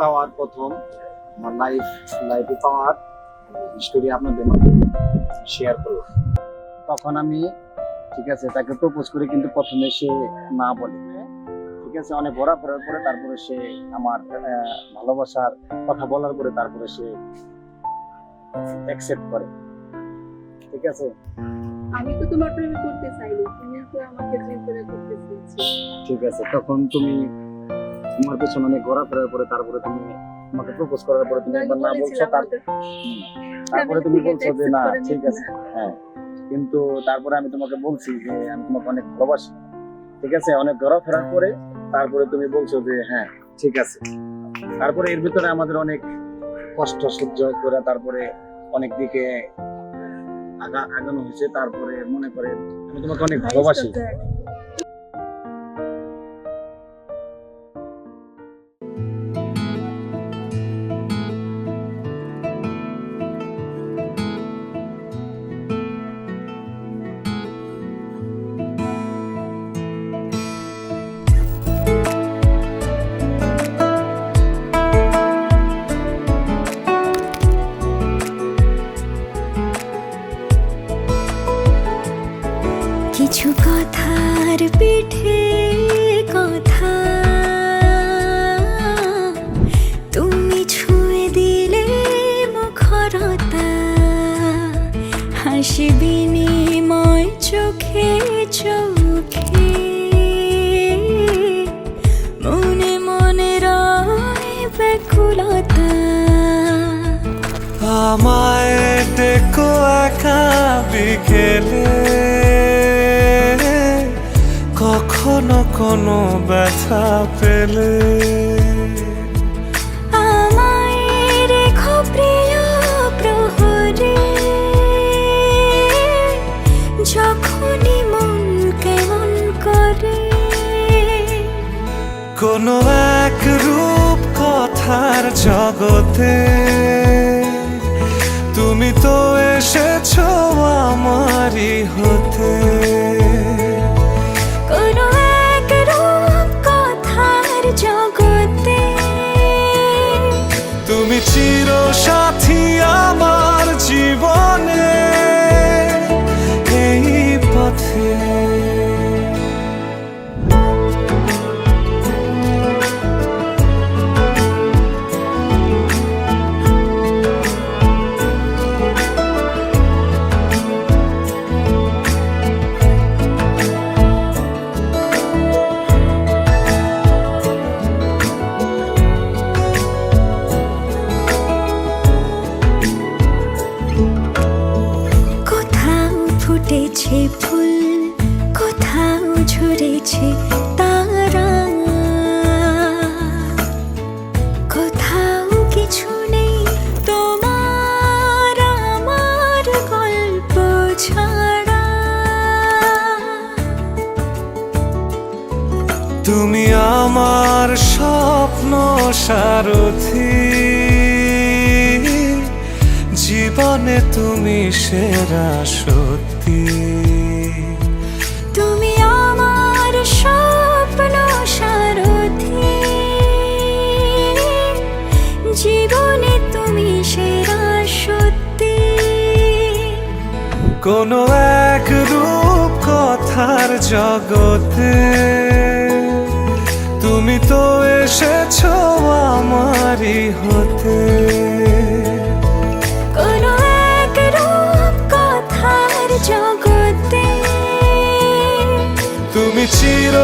পাওয়ার প্রথম আমার লাইফে পাওয়ার স্টোরি আপনাদের মধ্যে শেয়ার করব। তখন আমি ঠিক আছে তাকে প্রপোজ করি, কিন্তু প্রথমে সে না বলে। ঠিক আছে, অনেক ঘোরাফেরার পরে তারপরে সে আমার ভালোবাসার কথা বলার পরে তারপরে সে অ্যাকসেপ্ট করে। ঠিক আছে, আমি তো তোমার প্রেমে করতে চাইনি, তুমি তো আমাকে প্রেম করে করতে চেয়েছো। ঠিক আছে, তখন তুমি তোমার পেছনে অনেক ঘোরাফেরার পরে তারপরে তুমি আমাকে প্রপোজ করার পরে তুমি একবার না বলছো, তারপরে তুমি বলছো যে না ঠিক আছে। হ্যাঁ, কিন্তু তারপরে আমি তোমাকে বলছি যে আমি তোমাকে অনেক ভালোবাসি। ঠিক আছে, অনেক ঘোরাফেরার পরে তারপরে তুমি বলছো যে হ্যাঁ ঠিক আছে। তারপরে এর ভিতরে আমাদের অনেক কষ্ট সহ্য করে তারপরে অনেক দিকে আগানো হয়েছে। তারপরে মনে করে আমি তোমাকে অনেক ভালোবাসি। কিছু কথার পিঠে কথা তুমি ছুঁয়ে দিলে মুখরতা, হাসি বিনিময় চোখে চোখে, মনে মনে রয় ব্যাকুলতা। আমায় ডেকো একা বিকেলে, কখনো কোনো ব্যথা পেলে, আমায় রেখো প্রিয় প্রহরে, যখনই মন কেমন করে। কোনো এক রূপ কথার জগতে তুমি তো এসেছো আমারই হতে। কোনো এক রূপ কথার জগতে তুমি চির সাথী আমার জীবনে এই পথে। ফুটেছে ফুল, কোথাও ঝরেছে তারা, কোথাও কিছু নেই তোমার আমার গল্প ছাড়া। তুমি আমার স্বপ্ন সারথি, জীবনে তুমি সেরা সত্যি। তুমি আমার স্বপ্ন সারথি, জীবনে তুমি সেরা সত্যি। কোনো এক রূপ কথার জগতে তুমি তো এসেছো আমারই হতে। কোনো এক রূপ কথার জগতে তুমি চির